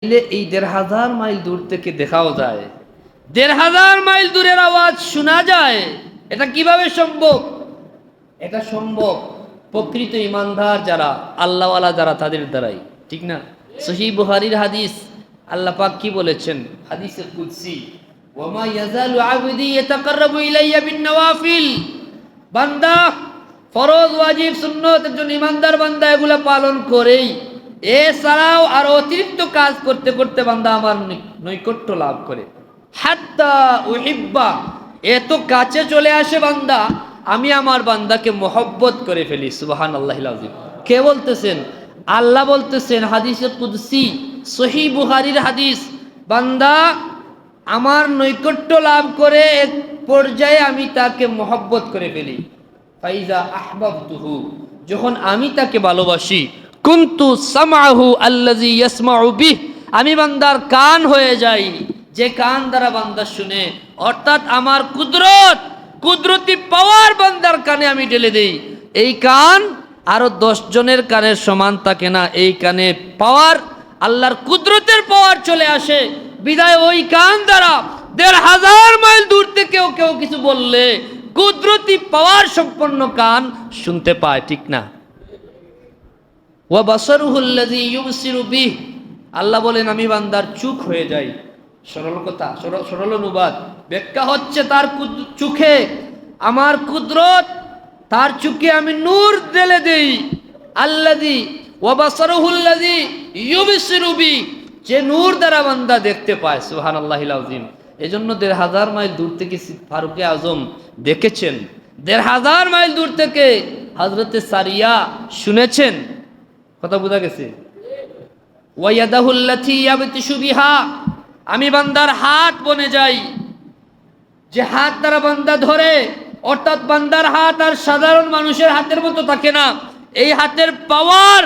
এই ১,৫০০ মাইল দূর থেকে দেখাও যায়, ১,৫০০ মাইল দূরের আওয়াজ শোনা যায়। এটা কিভাবে সম্ভব? এটা সম্ভব প্রকৃত ইমানদার যারা, আল্লাহওয়ালা যারা, তাদের দ্বারাই, ঠিক না? সহিহ বুখারীর হাদিস, আল্লাহ পাক কি বলেছেন হাদিসে কুদসি, ওয়ামা ইয়াজালু আবদি ইয়াতাকাররাবু ইলাইয়া বিন-নওয়াফিল। বান্দা ফরজ, ওয়াজিব, সুন্নত একজন ইমানদার বান্দা এগুলা পালন করেই, এছাড়াও আর অতিরিক্ত কাজ করতে করতে বান্দা আমার নৈকট্য লাভ করে। হাত্তা উহিব্বা, এত কাছে চলে আসে বান্দা, আমি আমার বান্দাকে মহব্বত করে ফেলি। সুবহানাল্লাহিল আযীম। কে বলতেছেন? আল্লাহ বলতেছেন হাদিসে কুদসি, সহিহ বুখারীর হাদিস, বান্দা আমার নৈকট্য লাভ করে এক পর্যায়ে আমি তাকে মহব্বত করে ফেলি। ফাইজা আহবাবতুহু, যখন আমি তাকে ভালোবাসি, কুনতু সামাহু আল্লাযী ইয়াসমাউ বিহ, আমি বান্দার কান হয়ে যাই, যে কান দ্বারা বান্দা শুনে। অর্থাৎ আমার কুদরতি পাওয়ার বান্দার কানে আমি ঢেলে দেই। এই কান আরো 10 জনের কানের সমান থাকে না, এই কানে পাওয়ার, আল্লাহর কুদরতের পাওয়ার চলে আসে। বিদায় ওই কান দ্বারা ১,৫০০ মাইল দূর থেকেও কেউ কিছু বললে কুদরতি পাওয়ার সম্পন্ন কান শুনতে পায়, ঠিক না? ওয়া বাসারুহুল্লাযী ইউবসিরু বিহ, আল্লাহ বলেন আমি বান্দার চোখ হয়ে যাই। সরল কথা, সরল অনুবাদ, ব্যাখ্যা হচ্ছে তার চোখে আমার কুদরত, তার চোখে আমি নূর ঢেলে দেই। আল্লাযী ওয়া বাসারুহুল্লাযী ইউবসিরু বিহ, যে নূর দ্বারা বান্দা দেখতে পায়। সুবহানাল্লাহিল আযীম। এজন্য ১,৫০০ মাইল দূর থেকে ফারুকে আজম দেখেছেন, ১,৫০০ মাইল দূর থেকে হযরতে সারিয়া শুনেছেন। কথা বোঝা গেছে? ওয়ায়াদাহুল্লাতী ইয়াবতিশু বিহা, আমি বান্দার হাত বনে যাই, যে হাত দ্বারা বান্দা ধরে। অর্থাৎ বান্দার হাত আর সাধারণ মানুষের হাতের মতো থাকে না, এই হাতের পাওয়ার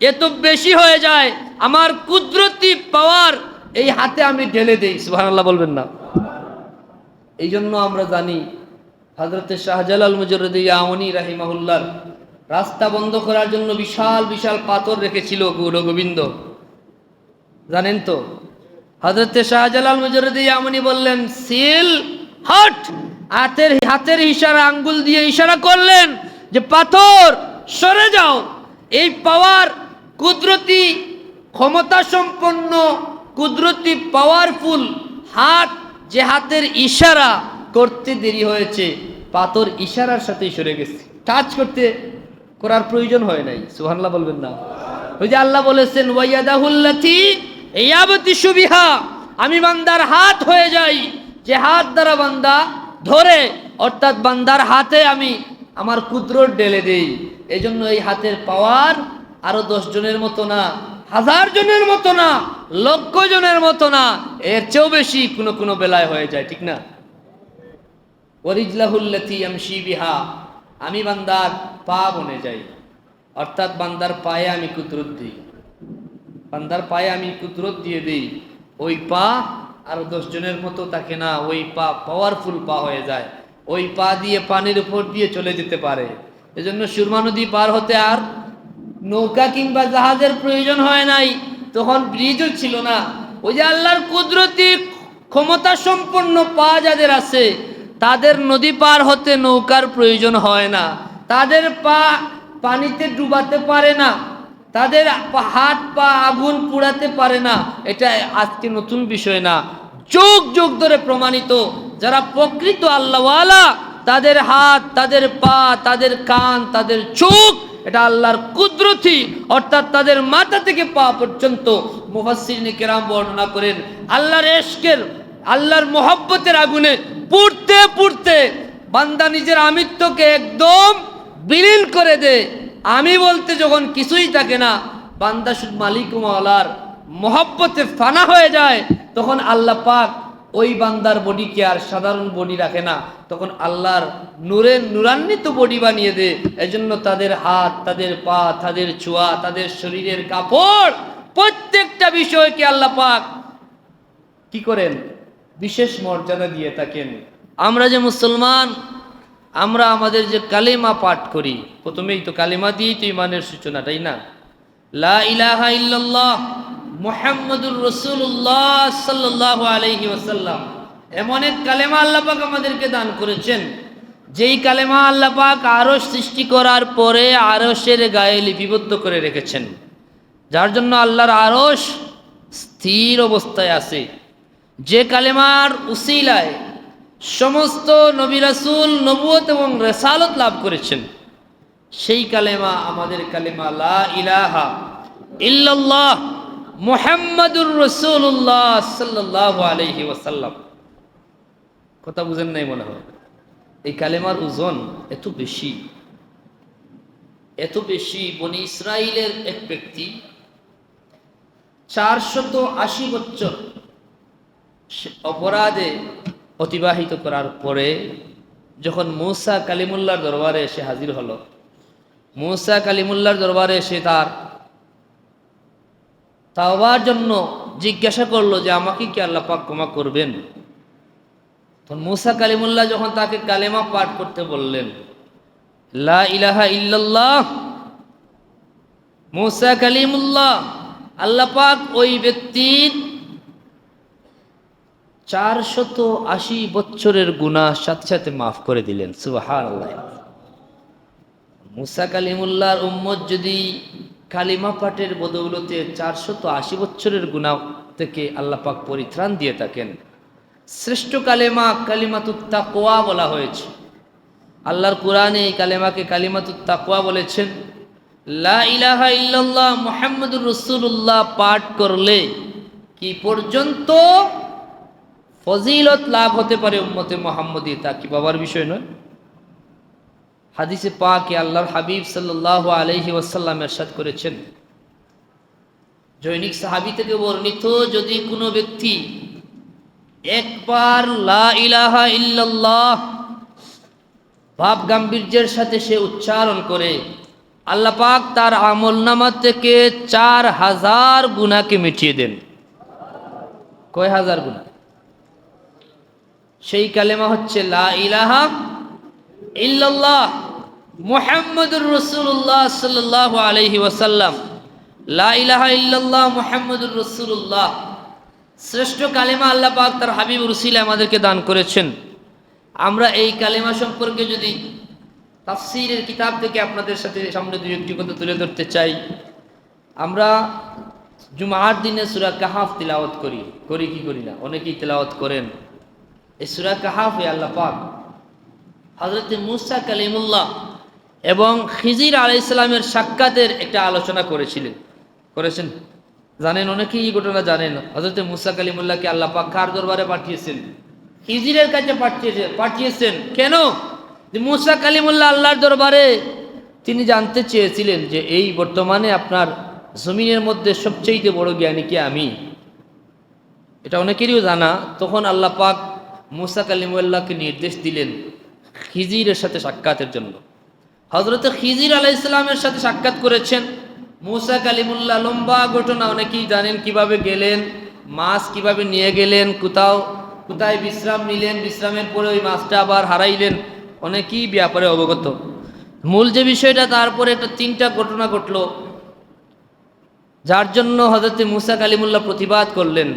এত বেশি হয়ে যায়, আমার কুদরতি পাওয়ার এই হাতে আমি ঢেলে দেই। সুবহানাল্লাহ বলবেন না? এই জন্য আমরা জানি হযরতে শাহজালাল মুজাররিদি ইয়ামানি রাহিমাহুল্লাহ রাস্তা বন্ধ করার জন্য বিশাল বিশাল পাথর রেখেছিল গৌর গোবিন্দ, জানেন তো? হযরতে শাহজালাল মুজাররিদি ইয়ামানি বললেন সিল হট, হাতের ইশারা, আঙ্গুল দিয়ে ইশারা করলেন যে পাথর সরে যাও। এই পাওয়ার, কুদরতি ক্ষমতা সম্পন্ন, কুদরতি পাওয়ারফুল হাত, যে হাতের ইশারা করতে দেরি হয়েছে, পাথর ইশারার সাথেই সরে গেছে, টাচ করার প্রয়োজন হয় নাই। সুবহানাল্লাহ বলবেন না? ওই যে আল্লাহ বলেছেন ওয়ায়াদাহুল্লাতী ইয়াবতিশু বিহা, আমি বান্দার হাত হয়ে যাই, যে হাত দ্বারা বান্দা ধরে। অর্থাৎ বান্দার হাতে আমি আমার কুদরত ঢেলে দেই। এই জন্য এই হাতের পাওয়ার আরো 10 জনের মতো না, 1000 জনের মতো না, লক্ষ জনের মতো না, এর চেয়েও বেশি কোনো কোনো বেলায় হয়ে যায়, ঠিক না? ওয়ারিজলাহুল্লাতী ইয়ামশি বিহা, আমি বান্দার পা বনে যাই। অর্থাৎ বান্দার পায়ে আমি কুদরত দিই, বান্দার পায়ে আমি কুদরত দিয়ে দিই। ওই পা আরো 10 জনের মতো থাকে না, ওই পা পাওয়ারফুল পা হয়ে যায়। ওই পা দিয়ে পানির উপর দিয়ে চলে যেতে পারে। এজন্য সুরমা নদী পার হতে আর নৌকা কিংবা জাহাজের প্রয়োজন হয় নাই, তখন ব্রিজও ছিল না। ওই যে আল্লাহর কুদরতি ক্ষমতা সম্পন্ন পা যাদের আছে, তাদের নদী পার হতে নৌকার প্রয়োজন হয় না, তাদের পা পানিতে ডুবাতে পারে না, তাদের হাত পা আগুন পুড়াতে পারে না। এটা আজকে নতুন বিষয় না, যুগ যুগ ধরে প্রমাণিত। যারা প্রকৃত আল্লাহওয়ালা, তাদের হাত, তাদের পা, তাদের কান, তাদের চোখ, এটা আল্লাহর কুদরতি। অর্থাৎ তাদের মাথা থেকে পা পর্যন্ত মুফাসসিরিনে কেরাম বর্ণনা করেন আল্লাহর ইশকের, আল্লাহর মহব্বতের আগুনে পুড়তে পুড়তে বান্দা নিজের আমিত্বকে একদম বিলীন করে দেয়। আমি বলতে যখন কিছুই থাকে না, বান্দা শুধু মালিক মাওলার মহব্বতে ফানা হয়ে যায়, তখন আল্লাহ পাক ওই বান্দার বডিকে আর সাধারণ বডি রাখে না, তখন আল্লাহর নূরের নূরান্বিত বডি বানিয়ে দেয়। এজন্য তাদের হাত, তাদের পা, তাদের ছোঁয়া, তাদের শরীরের কাপড়, প্রত্যেকটা বিষয়কে আল্লাহ পাক কি করেন? বিশেষ মর্যাদা দিয়ে থাকেন। আমরা যে মুসলমান, আমরা আমাদের যে কালিমা পাঠ করি, প্রথমেই তো কালিমা দিয়েই তো ইমানের সূচনা, তাই না? লা ইলাহা ইল্লাল্লাহ মুহাম্মাদুর রাসূলুল্লাহ সাল্লাল্লাহু আলাইহি ওয়াসাল্লাম, এমন এক কালেমা আল্লাহ পাক আমাদেরকে দান করেছেন, যেই কালেমা আল্লাহ পাক আরশ সৃষ্টি করার পরে আরশের গায়ে লিপিবদ্ধ করে রেখেছেন, যার জন্য আল্লাহর আরশ স্থির অবস্থায় আছে। যে কালেমার উসিলায় সমস্ত নবী রাসূল নবুয়ত এবং রিসালাত লাভ করেছেন, সেই কালেমা আমাদের কালেমা লা ইলাহা ইল্লাল্লাহ মুহাম্মাদুর রাসূলুল্লাহ সাল্লাল্লাহু আলাইহি ওয়াসাল্লাম। কথা বুঝেন নাই মনে হয়? এই কালেমার ওজন এত বেশি, এত বেশি। বনি ইসরাইলের এক ব্যক্তি 480 বছর অপরাধে অতিবাহিত করার পরে যখন মূসা কালিমুল্লাহর দরবারে এসে হাজির হলো, মূসা কালিমুল্লাহর দরবারে এসে তার তাওবার জন্য জিজ্ঞাসা করলো যে আমাকে কি আল্লাহ পাক ক্ষমা করবেন? তখন মূসা কালিমুল্লাহ যখন তাকে কালেমা পাঠ করতে বললেন, লা ইলাহা ইল্লাল্লাহ, মূসা কালিমুল্লাহ, আল্লাহ পাক ওই ব্যক্তির 480 বছরের গুনাহ সাথে সাথে মাফ করে দিলেন। সুবহানাল্লাহ। মূসা কালিমুল্লাহর উম্মত যদি কালিমা পাঠের বদৌলতে 480 বছরের গুনাহ থেকে আল্লাহ পাক পরিত্রাণ দিয়ে থাকেন, শ্রেষ্ঠ কালেমা কালিমাতুত তাকওয়া বলা হয়েছে। আল্লাহর কোরআনে এই কালেমাকে কালিমাতুত তাকওয়া বলেছেন। লা ইলাহা ইল্লাল্লাহ মুহাম্মাদুর রাসূলুল্লাহ পাঠ করলে কি পর্যন্ত ফজিলত লাভ হতে পারে উম্মতে মুহাম্মদী, তা কি বাবার বিষয় নয়। হাদিসে পাকে আল্লাহর হাবিব সাল্লাল্লাহু আলাইহি ওয়াসাল্লাম ইরশাদ করেছেন, জৈনিক সাহাবী থেকে বর্ণিত, যদি কোনো ব্যক্তি একবার লা ইলাহা ইল্লাল্লাহ ভাব গাম্ভীর্যের সাথে সে উচ্চারণ করে, আল্লাহ পাক তার আমলনামা থেকে 4000 গুনাহকে মিটিয়ে দেন। কয় হাজার গুনাহ? সেই কালেমা হচ্ছে লা ইলাহা ইল্লাল্লাহ মুহাম্মাদুর রাসূলুল্লাহ সাল্লাল্লাহু আলাইহি ওয়াসাল্লাম। লা ইলাহা ইল্লাল্লাহ মুহাম্মাদুর রাসূলুল্লাহ শ্রেষ্ঠ কালেমা আল্লাহ পাক তার হাবিব রসুল আমাদেরকে দান করেছেন। আমরা এই কালেমা সম্পর্কে যদি তাফসীরের কিতাব থেকে আপনাদের সাথে সামনে দুই একটি কথা তুলে ধরতে চাই। আমরা জুমার দিনে সূরা কাহাফ তিলাওয়াত করি কি করি না? অনেকেই তিলাওয়াত করেন। এই সূরা কাহাফে আল্লাহ পাক হযরত মূসা কালিমুল্লাহ এবং খিজির আলাইহিস সালামের সাক্ষাতের একটা আলোচনা করেছেন। জানেন, অনেকেই এই ঘটনা জানেন। হযরত মূসা কালিমুল্লাহকে আল্লাহ পাক কার দরবারে পাঠিয়েছেন? খিজিরের কাছে পাঠিয়েছেন। কেন? যে মূসা কালিমুল্লাহ আল্লাহর দরবারে তিনি জানতে চেয়েছিলেন যে এই বর্তমানে আপনার জমিনের মধ্যে সবচেয়ে বড় জ্ঞানী কে আমি? এটা অনেকেরই জানা। তখন আল্লাহ পাক মূসা কালিমুল্লাহকে নির্দেশ দিলেন খিজিরের সাথে সাক্ষাতের জন্য। হযরত খিজির আলাইহিস সালামের সাথে সাক্ষাৎ করেছেন মূসা কালিমুল্লাহ। লম্বা ঘটনা, অনেকেই জানেন কিভাবে গেলেন, মাছ কিভাবে নিয়ে গেলেন, কোথায় বিশ্রাম নিলেন, বিশ্রামের পরে ওই মাছটা আবার হারাইলেন, অনেকেই ব্যাপারে অবগত। মূল যে বিষয়টা, তারপরে একটা 3টা ঘটনা ঘটলো যার জন্য হযরত মূসা কালিমুল্লাহ প্রতিবাদ করলেন।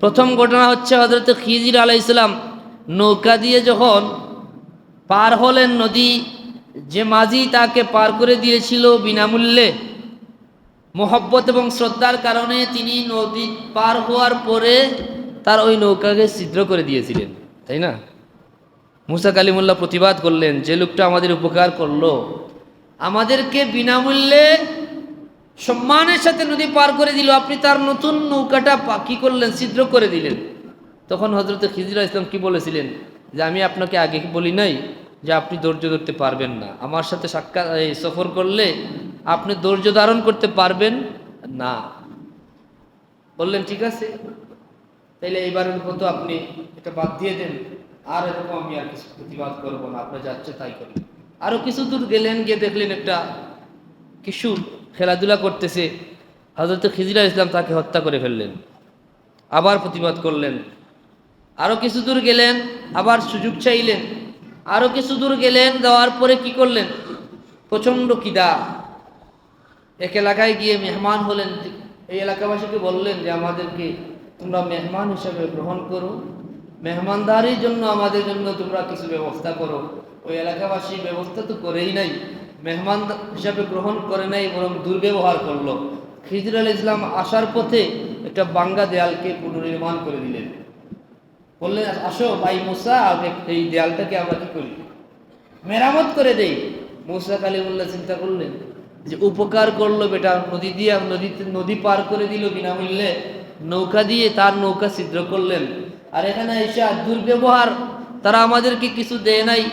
প্রথম ঘটনা হচ্ছে হযরত খিজির আলাইহিস সালাম নৌকা দিয়ে যখন পার হলেন নদী, যে মাঝি তাকে পার করে দিয়েছিল বিনামূল্যে, মোহব্বত এবং শ্রদ্ধার কারণে তিনি নদী পার হওয়ার পরে তার ওই নৌকাকে ছিদ্র করে দিয়েছিলেন, তাই না? মূসা কালিমুল্লাহ প্রতিবাদ করলেন, যে লোকটা আমাদের উপকার করলো, আমাদেরকে বিনামূল্যে সম্মানের সাথে নদী পার করে দিল, আপনি তার নতুন নৌকাটা কি করলেন? ছিদ্র করে দিলেন। তখন হযরত খিজির আলাইহিস সালাম কি বলেছিলেন? যে আমি আপনাকে আগে বলি নাই যে আপনি ধৈর্য ধরতে পারবেন না, আমার সাথে সাক্ষাৎ সফর করলে আপনি ধৈর্য ধারণ করতে পারবেন না। বললেন ঠিক আছে, তাইলে এইবারের মতো আপনি এটা বাদ দিয়ে দেন, আর এরকম আমি আর কিছু প্রতিবাদ করবো না, আপনার যাচ্ছে তাই করেন। আরো কিছু দূর গেলেন, গিয়ে দেখলেন একটা কিশোর খেলাধুলা করতেছে। হযরত খিজির আলাইহিস সালাম তাকে হত্যা করে ফেললেন। আবার প্রতিবাদ করলেন। আরো কিছু দূর গেলেন, আবার সুযোগ চাইলেন। আরো কিছু দূর গেলেন, যাওয়ার পরে কি করলেন? প্রচন্ড খিদা, এক এলাকায় গিয়ে মেহমান হলেন, এই এলাকাবাসীকে বললেন যে আমাদেরকে তোমরা মেহমান হিসেবে গ্রহণ করো, মেহমানদারির জন্য আমাদের জন্য তোমরা কিছু ব্যবস্থা করো। ওই এলাকাবাসী ব্যবস্থা তো করেই নাই, মেহমান হিসাবে গ্রহণ করে নাই, বরং দুর্ব্যবহার করলো। খিজির আলাইহিস সালাম আসার পথে একটা ভাঙ্গা দেয়ালকে পুনর্নির্মাণ করে দিলেন। বললেন, আসো ভাই মুসা, এই দেয়ালটাকে আমরা কি করি, মেরামত করে দেই। মুসা কালিমুল্লাহ চিন্তা করলেন যে উপকার করলো বেটা, নদী পার করে দিল বিনামূল্যে, নৌকা দিয়ে তার নৌকা ছিদ্র করলেন। আর এখানে এসে দুর্ব্যবহার, তারা আমাদেরকে কিছু দেয় নাই,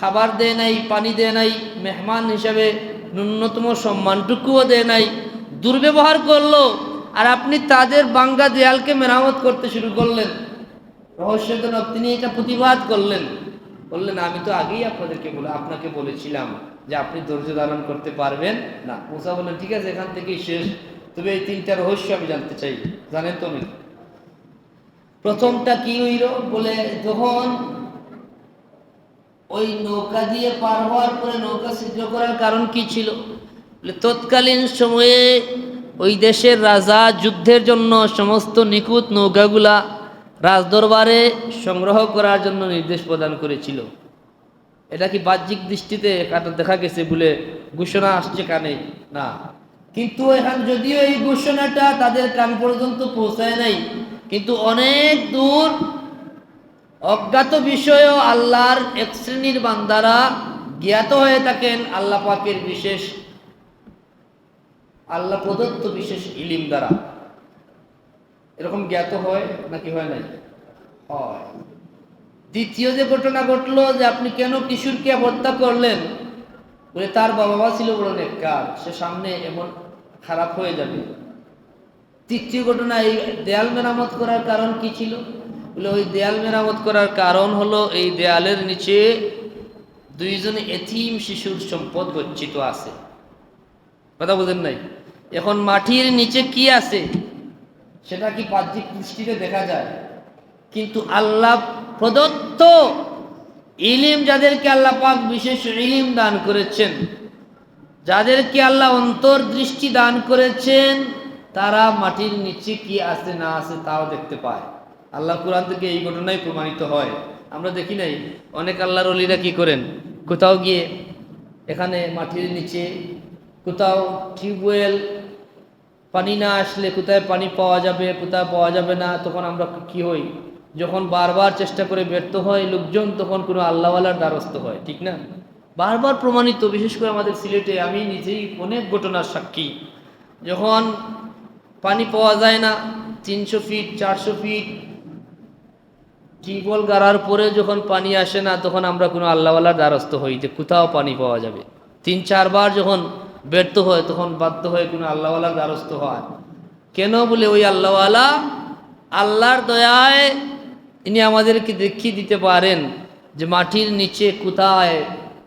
খাবার দেয় নাই, পানি দেয় নাই, মেহমান হিসাবে ন্যূনতম সম্মানটুকুও দেয় নাই, দুর্ব্যবহার করলো। আর আপনি তাদের ভাঙ্গা দেয়ালকে মেরামত করতে শুরু করলেন। রহস্যজনক, তিনি এটা প্রতিবাদ করলেন, বললেন আমি তো আগেই আপনাকে বলেছিলাম যে আপনি ধৈর্য ধারণ করতে পারবেন না। মুসা বললেন, ঠিক আছে, এখান থেকেই শেষ, তবে এই তিনটা রহস্য আমি জানতে চাই। জানেন তো আমি প্রথমটা কি হইল বলে, যখন ওই নৌকা দিয়ে পার হওয়ার পরে নৌকা ছিদ্র করার কারণ কি ছিল? তৎকালীন সময়ে ওই দেশের রাজা যুদ্ধের জন্য সমস্ত নিখুঁত নৌকাগুলা রাজদরবারে সংগ্রহ করার জন্য নির্দেশ প্রদান করেছিল। এটা কি বাহ্যিক দৃষ্টিতে দেখা গেছে বলে ঘোষণা আসছে কানে? না। কিন্তু এখন যদিও এই ঘোষণাটা তাদের কান পর্যন্ত পৌঁছায় নাই, কিন্তু অনেক দূর অজ্ঞাত বিষয়েও আল্লাহর এক শ্রেণীর বান্দারা জ্ঞাত হয়ে থাকেন আল্লাহ পাকের বিশেষ, আল্লাহ প্রদত্ত বিশেষ ইলিম দ্বারা। এরকম জ্ঞাত হয় নাকি হয় নাই? হয়। দ্বিতীয় যে ঘটনা ঘটলো, যে আপনি কেন কিশোরকে হত্যা করলেন, বলে তার বাবা মা ছিল বড় নেককার, সে সামনে এমন খারাপ হয়ে যাবে। তৃতীয় ঘটনা, এই দেয়াল মেরামত করার কারণ কি ছিল? বলে ওই দেয়াল মেরামত করার কারণ হলো এই দেয়ালের নিচে দুইজন এতিম শিশুর সম্পদ গচ্ছিত আছে। কথা বুঝেন নাই? এখন মাটির নিচে কি আছে সেটা কি বাহ্যিক দৃষ্টিতে দেখা যায়? কিন্তু আল্লাহ প্রদত্ত ইলিম, যাদেরকে আল্লাহ পাক বিশেষ ইলিম দান করেছেন, যাদেরকে আল্লাহ অন্তর্দৃষ্টি দান করেছেন, তারা মাটির নিচে কি আছে না আছে তাও দেখতে পায়। আল্লাহ কুরআন থেকে এই ঘটনাই প্রমাণিত হয়। আমরা দেখি নাই অনেক আল্লাহর ওলিরা কি করেন, কোথাও গিয়ে এখানে মাটির নিচে কোথাও টিউবওয়েল পানি না আসলে কোথায় পানি পাওয়া যাবে কোথায় পাওয়া যাবে না, তখন আমরা কি হই, যখন বারবার চেষ্টা করে ব্যর্থ হয় লোকজন, তখন কোনো আল্লাহওয়ালার দ্বারস্থ হয়। ঠিক না? বারবার প্রমাণিত, বিশেষ করে আমাদের সিলেটে আমি নিজেই অনেক ঘটনার সাক্ষী। যখন পানি পাওয়া যায় না, 300 ফিট 400 ফিট টিউবওয়েল গাড়ার পরে যখন পানি আসে না, তখন আমরা কোনো আল্লাহওয়ালার দ্বারস্থ হই যে কোথাও পানি পাওয়া যাবে। 3-4 বার যখন ব্যর্থ হয়, তখন বাধ্য হয়ে কোনো আল্লাহওয়ালার দ্বারস্থ হয়। কেন? বলে ওই আল্লাহওয়ালা আল্লাহর দয়ায় ইনি আমাদেরকে দেখিয়ে দিতে পারেন যে মাটির নিচে কোথায়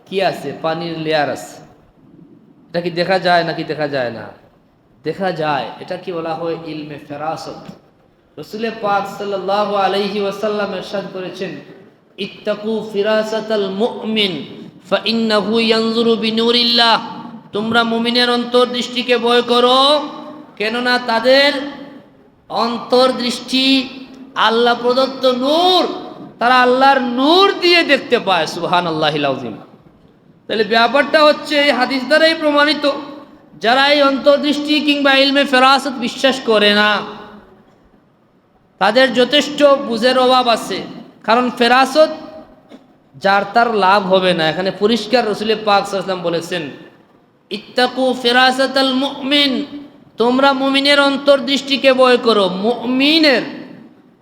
কি আছে, পানির লেয়ার আছে। এটা কি দেখা যায় নাকি দেখা যায় না? দেখা যায়। এটা কি বলা হয়? ইলমে ফেরাসত। রাসূল পাক সাল্লাল্লাহু আলাইহি ওয়াসাল্লাম ইরশাদ করেছেন, ইত্তাকু ফিরাসাতাল মুমিন ফাইন্নাহু ইয়ানজুরু বিনুরিল্লাহ। তোমরা মুমিনের অন্তর্দৃষ্টিকে ভয় করো, কেননা তাদের অন্তর্দৃষ্টি আল্লাহ প্রদত্ত নূর, তারা আল্লাহর নূর দিয়ে দেখতে পায়। সুবহানাল্লাহিল আযীম। তাহলে ব্যাপারটা হচ্ছে এই হাদিস দ্বারাই প্রমাণিত, যারা এই অন্তর্দৃষ্টি কিংবা ইলমে ফেরাসত বিশ্বাস করে না, তাদের যথেষ্ট বুঝের অভাব আছে। কারণ ফেরাসত যার তার লাভ হবে না। এখানে পরিষ্কার রাসূল পাক সাল্লাল্লাহু আলাইহি ওয়াসাল্লাম বলেছেন, ইত্তাকু ফিরাসাতাল মুমিন, তোমরা মুমিনের অন্তর্দৃষ্টিকে ভয় করো। মুমিনের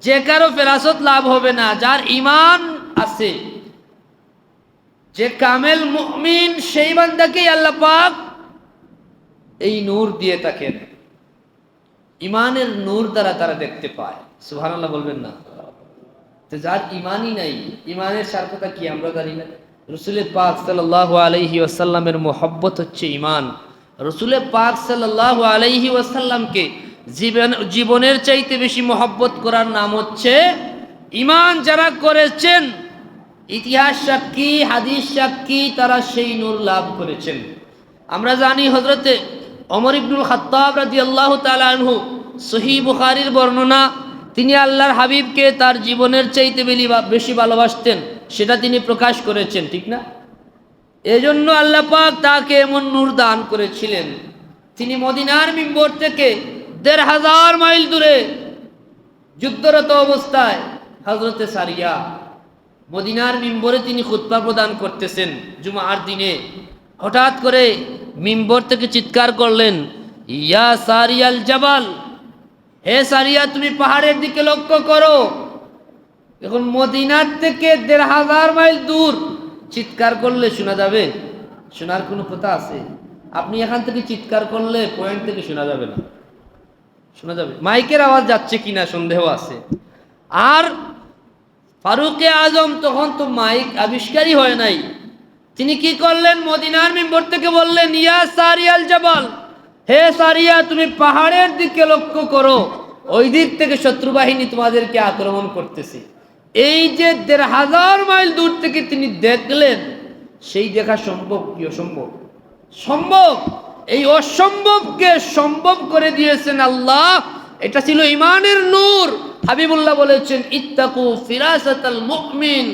যে কারো ফেরাসত লাভ হবে না, যার ঈমান আছে, যে কামেল মুমিন, সেই বান্দাকেই আল্লাহ পাক এই নূর দিয়ে থাকেন। ঈমানের নূর দ্বারা তারা দেখতে পায়। সুবহানাল্লাহ বলবেন না? তো যার ঈমানই নাই, ঈমানের স্বার্থটা কি আমরা জানি না। রাসূল পাক সাল্লাল্লাহু আলাইহি ওয়াসাল্লামের মুহাব্বত হচ্ছে ঈমান। রাসূল পাক সাল্লাল্লাহু আলাইহি ওয়াসাল্লামকে জীবনের চাইতে বেশি মুহাব্বত করার নাম হচ্ছে ঈমান। যারা করেছেন, ইতিহাস সাক্ষী, হাদিস সাক্ষী, তারা সেই নূর লাভ করেছেন। আমরা জানি হযরতে ওমর ইবনুল খাত্তাব রাদিয়াল্লাহু তাআলা আনহু, সহিহ বুখারীর বর্ণনা, তিনি আল্লাহর হাবিবকে তার জীবনের চাইতে বেশি ভালোবাসতেন, সেটা তিনি প্রকাশ করেছেন, ঠিক না? এজন্য আল্লাহ পাক তাকে এমন নূর দান করেছিলেন, তিনি মদিনার মিম্বর থেকে ১৫০০ মাইল দূরে যুদ্ধরত অবস্থায় হযরতে সারিয়া মদিনার মিম্বরে তিনি খুতবা প্রদান করতেছেন জুমার দিনে। হঠাৎ করে মিম্বর থেকে চিৎকার করলেন, ইয়া সারিয়াল জাবাল, হে সারিয়া তুমি পাহাড়ের দিকে লক্ষ্য করো। এখন মদিনার থেকে ১৫০০ মাইল দূর চিৎকার করলে শোনা যাবে? শোনার কোনো কথা আছে? আপনি এখান থেকে চিৎকার করলে পয়েন্ট থেকে শোনা যাবে না, শোনা যাবে? মাইকের আওয়াজ যাচ্ছে কিনা সন্দেহ আছে। আর ফারুকে আজম তখন তো মাইক আবিষ্কারই হয় নাই, তিনি কি করলেন? মদিনার মিম্বর থেকে বললেন, ইয়া সারিয়াল জাবাল, হে সারিয়া তুমি পাহাড়ের দিকে লক্ষ্য করো, ওই দিক থেকে শত্রু বাহিনী তোমাদেরকে আক্রমণ করতেছে। এই যে ১৫০০ মাইল দূর থেকে তিনি দেখলেন, সেই দেখা সম্ভব কি অসম্ভব? সম্ভব। এই অসম্ভবকে সম্ভব করে দিয়েছেন আল্লাহ। এটা ছিল ইমানের নূর। হাবিবুল্লাহ বলেছেন, ইত্তাকু ফিরাসাতাল মুমিন,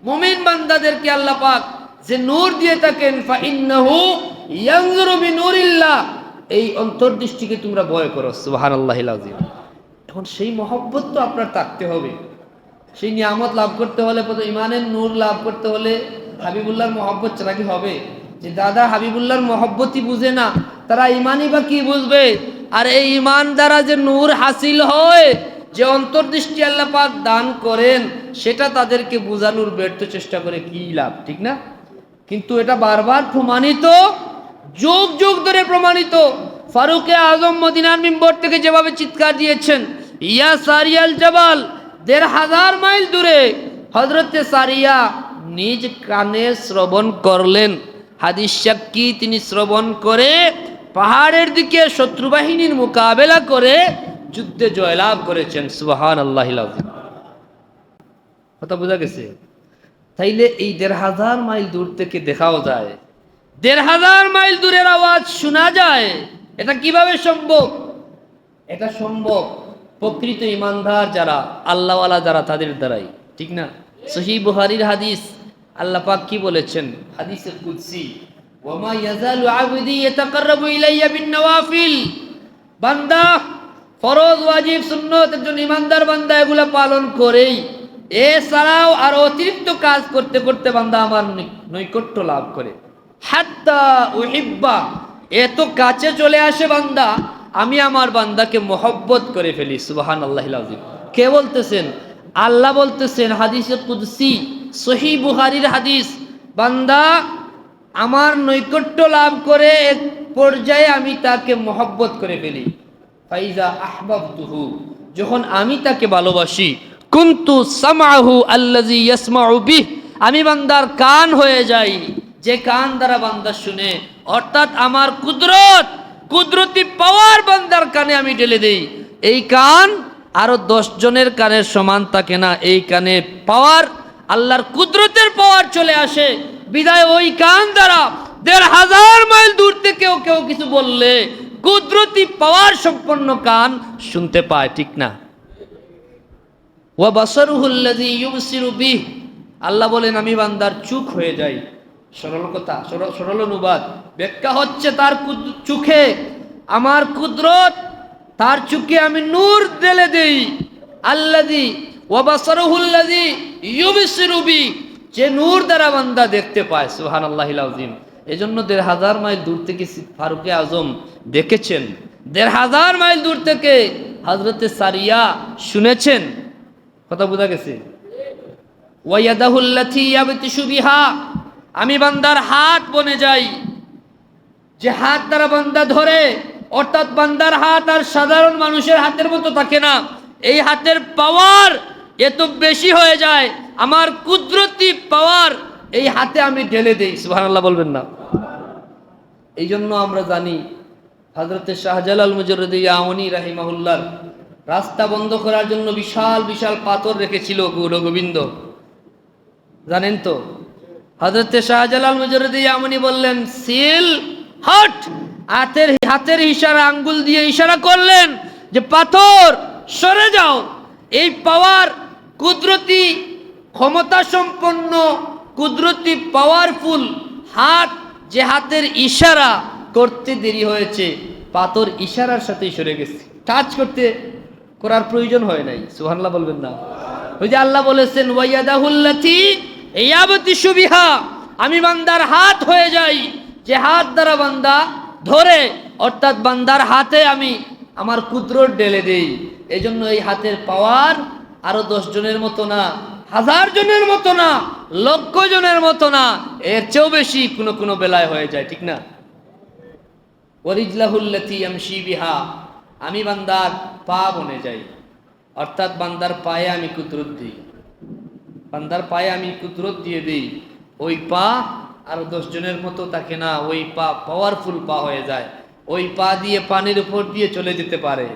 মুমিন বান্দাদেরকে আল্লাহ পাক যে নূর দিয়ে থাকেন, ফা ইন্নাহু ইয়ানজুরু বিনূরিল্লাহ, এই অন্তর্দৃষ্টিকে তোমরা ভয় করো। সুবহানাল্লাহিল আযীম। এখন সেই মহব্বত তো আপনার থাকতে হবে, সেই নিয়ামত লাভ করতে হলে, ইমানের নূর লাভ করতে হলে হাবিবুল্লাহর মহব্বত ছাড়া কি হবে? যে দাদা হাবিবুল্লাহর মহব্বতই বুঝে না, তারা ইমানই বা কি বুঝবে? আর এই ইমান দ্বারা যে নূর হাসিল হয়, যে অন্তর্দৃষ্টি আল্লাহ পাক দান করেন, সেটা তাদেরকে বোঝানোর ব্যর্থ চেষ্টা করে কি লাভ, ঠিক না? কিন্তু এটা বারবার প্রমাণিত, যুগ যুগ ধরে প্রমাণিত। ফারুকে আজম মদিনার মিম্বর থেকে যেভাবে চিৎকার দিয়েছেন, ইয়া সারিয়াল জাবাল, ১৫০০ মাইল দূরে হযরতে সারিয়া নিজ কানে শ্রবণ করলেন। হাদিস সাক্ষী, তিনি শ্রবণ করে পাহাড়ের দিকে শত্রু বাহিনীর মোকাবেলা করে যুদ্ধে জয়লাভ করেছেন। সুবহানাল্লাহিল আযীম। কথা বোঝা গেছে? তাইলে এই ১৫০০ মাইল দূর থেকে দেখাও যায়, ১৫০০ মাইল দূরের আওয়াজ শোনা যায়। এটা কিভাবে সম্ভব? এটা সম্ভব প্রকৃত ইমানদার যারা, আল্লাহওয়ালা যারা, তাদের দ্বারাই, ঠিক না? সহিহ বুখারীর হাদিস, আল্লাহ পাক কি বলেছেন? হাদিসে কুদসি, ওয়ামা ইয়াজালু আবদি ইয়াতাকাররাবু ইলাইয়া বিন-নওয়াফিল, বান্দা ফরজ ওয়াজিব সুন্নাত একজন ইমানদার বান্দা এগুলা পালন করেই, এছাড়াও আর অতিরিক্ত কাজ করতে করতে বান্দা আমার নৈকট্য লাভ করে। হাত্তা উহিব্বা, এত কাছে চলে আসে বান্দা, আমি আমার বান্দাকে মহব্বত করে ফেলি। সুবহানাল্লাহিল আযীম। কে বলতেছেন? আল্লাহ বলতেছেন, হাদিসে কুদসি, সহিহ বুখারীর হাদিস, বান্দা আমার নৈকট্য লাভ করে এক পর্যায়ে আমি তাকে মহব্বত করে ফেলি। ফাইজা আহবাবতুহু, যখন আমি তাকে ভালোবাসি, কুনতু সামাহু আল্লাযী ইয়াসমাউ বিহ, আমি বান্দার কান হয়ে যাই, যে কান দ্বারা বান্দা শুনে। অর্থাৎ আমার কুদরতি পাওয়ার বান্দার কানে আমি ঢেলে দেই। এই কান আরো ১০ জনের কানের সমান থাকে না, এই কানে পাওয়ার, আল্লাহর কুদরতের পাওয়ার চলে আসে। বিদায় ওই কান দ্বারা ১৫০০ মাইল দূর থেকেও কেউ কিছু বললে কুদরতি পাওয়ার সম্পন্ন কান শুনতে পায়, ঠিক না? ওয়া বাসারুহুল্লাযী ইউবসিরু বিহ, আল্লাহ বলেন আমি বান্দার চোখ হয়ে যাই। সরল কথা, সরল অনুবাদ, ব্যাখ্যা হচ্ছে তার চোখে আমার কুদরত, তার চোখে আমি নূর ঢেলে দেই। আল্লাযী ওয়া বাসারুহুল্লাযী ইউবসিরু বিহ, যে নূর দ্বারা বান্দা দেখতে পায়। সুবহানাল্লাহিল আযীম। এজন্য ১৫০০ মাইল দূর থেকে ফারুকে আজম দেখেছেন, ১৫০০ মাইল দূর থেকে হযরতে সারিয়া শুনেছেন। কথা বোঝা গেছে? ওয়ায়াদাহুল্লাতী ইয়াবতিশু বিহা, আমি বান্দার হাত বনে যাই, যে হাত দ্বারা বান্দা ধরে, অর্থাৎ বান্দার হাত আর সাধারণ মানুষের হাতের মতো থাকে না, এই হাতের পাওয়ার এত বেশি হয়ে যায়, আমার কুদরতি পাওয়ার এই হাতে আমি ঢেলে দেই। সুবহানাল্লাহ বলবেন না? এই জন্য আমরা জানি হযরতে শাহজালাল মুজাররিদি ইয়ামানি রাহিমাহুল্লাহ রাস্তা বন্ধ করার জন্য বিশাল বিশাল পাথর রেখেছিল গৌর গোবিন্দ, জানেন তো? হযরতে শাহজালাল মুজাররিদি ইয়ামানি বললেন, সিল হট, হাতের ইশারা, আঙ্গুল দিয়ে ইশারা করলেন যে পাথর সরে যাও। এই পাওয়ার কুদরতি ক্ষমতা সম্পন্ন, কুদরতি পাওয়ারফুল হাত, যে হাতের ইশারা করতে দেরি হয়েছে, পাথর ইশারার সাথেই সরে গেছে, টাচ করার প্রয়োজন হয় নাই। সুবহানাল্লাহ বলবেন না? ওই যে আল্লাহ বলেছেন ওয়াইয়াদাহুল্লাতি ইয়াবতিশু বিহা, আমি বান্দার হাত হয়ে যাই, যে হাত দ্বারা বান্দা ধরে, অর্থাৎ বান্দার হাতে আমি আমার কুদরত ঢেলে দেই। এই জন্য এই হাতের পাওয়ার আরো 10 জনের মতো না, 1000 জনের মতো না, লক্ষ জনের মতো না, এর চেয়েও বেশি কোনো বেলায় হয়ে যায়, ঠিক না? ওয়ারিজলাহুল্লাতি ইয়ামশি বিহা, আমি বান্দার পা বনে যাই, অর্থাৎ বান্দার পায়ে আমি কুদরত দিই, বান্দার পায়ে আমি কুদরত দিয়ে দিই। ওই পা আরো 10 জনের মতো থাকে না, ওই পা পাওয়ারফুল পা হয়ে যায়, ওই পা দিয়ে পানির উপর দিয়ে চলে যেতে পারে।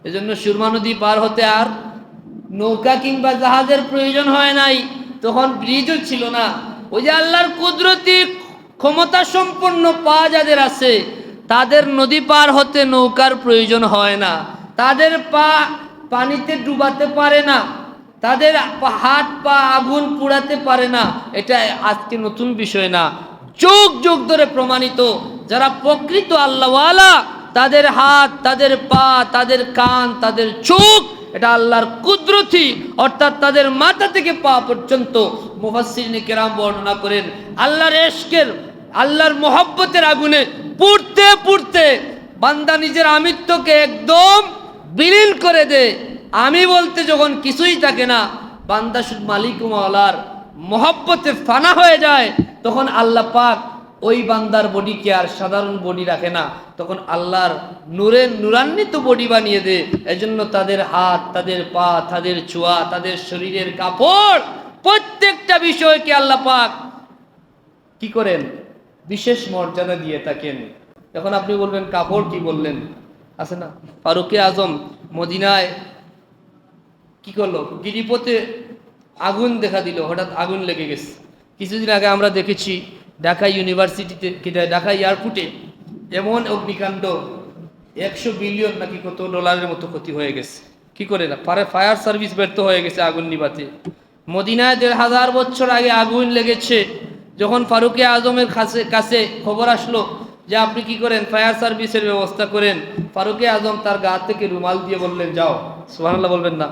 এজন্য সুরমা নদী পার হতে আর নৌকা কিংবা জাহাজের প্রয়োজন হয় নাই, তখন ব্রিজও ছিল না। ওই যে আল্লাহর কুদরতি ক্ষমতা সম্পন্ন পা যাদের আছে, তাদের নদী পার হতে নৌকার প্রয়োজন হয় না, তাদের পা পানিতে ডুবাতে পারে না, তাদের হাত পা আগুন পুড়াতে পারে না। এটা আজকে নতুন বিষয় না, যুগ যুগ ধরে প্রমাণিত। যারা প্রকৃত আল্লাহওয়ালা, তাদের হাত, তাদের পা, তাদের কান, তাদের চোখ, এটা আল্লাহর কুদরতি, অর্থাৎ তাদের মাথা থেকে পা পর্যন্ত। মুফাসসিরিনে কেরাম বর্ণনা করেন, আল্লাহর ইশকের, আল্লাহর মহব্বতের আগুনে পুড়তে পুড়তে বান্দা নিজের আমিত্বকে একদম বিলীন করে দেয়। আমি বলতে যখন কিছুই থাকে না, বান্দা শুধু মালিক ও মাওলার মহব্বতে ফানা হয়ে যায়, তখন আল্লাহ পাক ওই বান্দার বডিকে আর সাধারণ বডি রাখে না, তখন আল্লাহর নূরের নূরান্বিত বডি বানিয়ে দেয়। এজন্য তাদের হাত, তাদের পা, তাদের ছোঁয়া, তাদের শরীরের কাপড়, প্রত্যেকটা বিষয়কে আল্লাহ পাক কি করেন? বিশেষ মর্যাদা দিয়ে থাকেন। এখন আপনি বলবেন কাপড় কি বললেন, আছে না? ফারুকে আজম মদিনায় কি করলো? গিরিপথে আগুন দেখা দিল, হঠাৎ আগুন লেগে গেছে। কিছুদিন আগে আমরা দেখেছি ঢাকা ইউনিভার্সিটিতে, ঢাকা এয়ারপোর্টে এমন অগ্নিকাণ্ড, 100 বিলিয়ন নাকি কত ডলারের মতো ক্ষতি হয়ে গেছে। কি করে না পারে, ফায়ার সার্ভিস ব্যর্থ হয়ে গেছে আগুন নিভাতে। মদিনায় 1500 বছর আগে আগুন লেগেছে। যখন ফারুকে আজমের কাছে খবর আসলো যে আপনি কি করেন, ফায়ার সার্ভিসের ব্যবস্থা করেন, ফারুকে আজম তার গা থেকে রুমাল দিয়ে বললেন যাও। সুবহানাল্লাহ বলবেন না?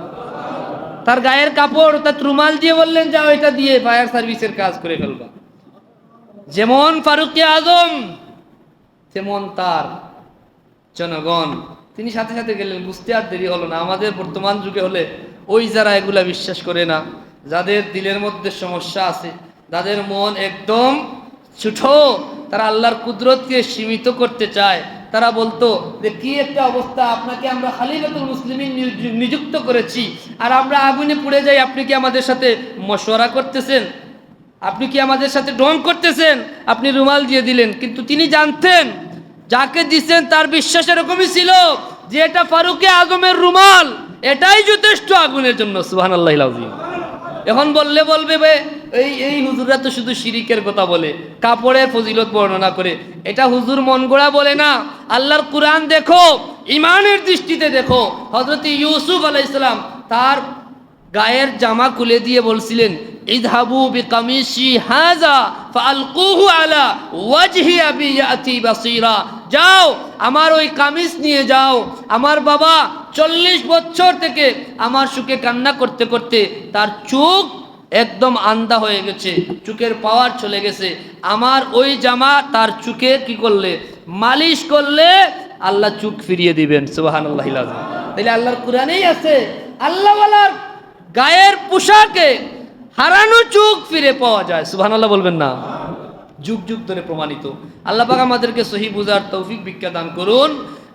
তার গায়ের কাপড়, তার রুমাল দিয়ে বললেন যাও, এটা দিয়ে ফায়ার সার্ভিসের কাজ করে ফেলবা। যেমন ফারুকে আজম, তেমন তার জনগণ, তিনি সাথে সাথে গেলেন। বুঝতে আর দেরি হলো না। আমাদের বর্তমান যুগে হলে ওই যারা এগুলা বিশ্বাস করে না, যাদের দিলের মধ্যে সমস্যা আছে, যাদের মন একদম ছোট, তারা আল্লাহর কুদরতকে সীমিত করতে চায়, তারা বলতো যে কি একটা অবস্থা, আপনাকে আমরা খলিফাতুল মুসলিমিন নিযুক্ত করেছি আর আমরা আগুনে পুড়ে যাই, আপনি কি আমাদের সাথে মশওয়ারা করতেছেন? আপনি কি আমাদের সাথে ঢং করতেছেন? আপনি রুমাল দিয়ে দিলেন, কিন্তু তিনি জানতেন যাকে দিচ্ছেন তার বিশ্বাস এরকমই ছিল যে এটা ফারুকে আজমের রুমাল, এটাই যথেষ্ট আগুনের জন্য। সুবহানাল্লাহিল আযীম। এখন বলবে এই হুজুররা তো শুধু শিরিকের কথা বলে, কাপড়ের ফজিলত বর্ণনা করে, এটা হুজুর মন গড়া বলে না। আল্লাহর কুরআন দেখো, ইমানের দৃষ্টিতে দেখো। হযরত ইউসুফ আলাইহিস সালাম তার গায়ের জামা খুলে দিয়ে বলছিলেন ইযহাবু বিকামিশি হাযা ফাআলকুহু আলা ওয়াজহি আবি ইয়াতি বাসীরা, যাও আমার ওই কামিজ নিয়ে যাও। আমার বাবা 40 বছর থেকে আমার সুখে কান্না করতে করতে তার চোখ একদম আন্ধা হয়ে গেছে, চোখের পাওয়ার চলে গেছে। আমার ওই জামা তার চোখে কি করলে, মালিশ করলে আল্লাহ চোখ ফিরিয়ে দিবেন। সুবহানাল্লাহিল আযীম। তাহলে আল্লাহর কুরআনেই আছে আল্লাহওয়ালার গায়ের পোশাকে হারানো চোখ ফিরে পাওয়া যায়। সুবহানাল্লাহ বলবেন না? যুগ যুগ ধরে প্রমাণিত। আল্লাহ পাক আমাদেরকে সহি বুঝার তৌফিক ভিক্ষা দান করুন,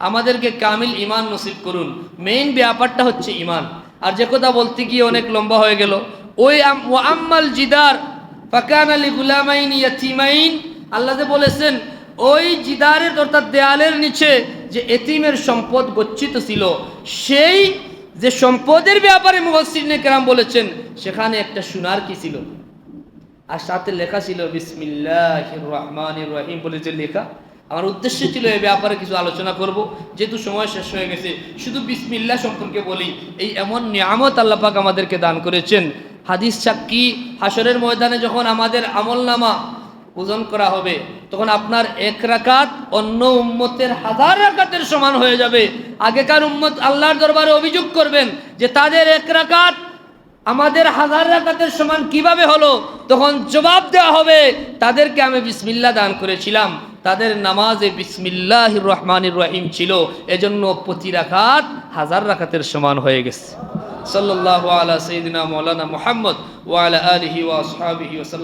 আমাদেরকে কামিল ঈমান নসিব করুন। মেইন ব্যাপারটা হচ্ছে ঈমান। আর যে কথা বলতে গিয়ে অনেক লম্বা হয়ে গেল, ওই আম্মাল জিদার ফাকানা লিগুলামাইন ইয়াতীমাইন, আল্লাহ যে বলেছেন ওই জিদারের অর্থাৎ দেয়ালের নিচে যে এতিমের সম্পদ গচ্ছিত ছিল, সেই যে সম্পদের ব্যাপারে মুফাসসিরিনে কেরাম বলেছেন সেখানে একটা সোনার কি ছিল, আর সাথে লেখা ছিল বিসমিল্লাহির রহমানির রহিম বলে যে লেখা, আমার উদ্দেশ্য ছিল এই ব্যাপারে কিছু আলোচনা করব, যেহেতু সময় শেষ হয়ে গেছে। শুধু বিসমিল্লাহ সম্পর্কে বলি, এই এমন নিয়ামত আল্লাহ পাক আমাদেরকে দান করেছেন। হাদিস সাক্ষী, হাসরের ময়দানে যখন আমাদের আমলনামা ওজন করা হবে, তখন আপনার এক রাকাত অন্য উম্মতের 1000 রাকাতের সমান হয়ে যাবে। আগেকার উম্মত আল্লাহর দরবারে অভিযোগ করবেন যে তাদের এক রাকাত আমাদের 1000 রাকাতের সমান কিভাবে হলো? তখন জবাব দেওয়া হবে, তাদেরকে আমি বিসমিল্লাহ দান করেছিলাম, তাদের নামাজে বিসমিল্লাহির রহমানির রহিম ছিল, এজন্য প্রতি রাকাত 1000 রাকাতের সমান হয়ে গেছে। সাল্লাল্লাহু আলা সাইয়্যিদিনা মাওলানা মুহাম্মদ ওয়া আলা আলিহি ওয়া আসহাবিহি ওয়া সাল্লাম।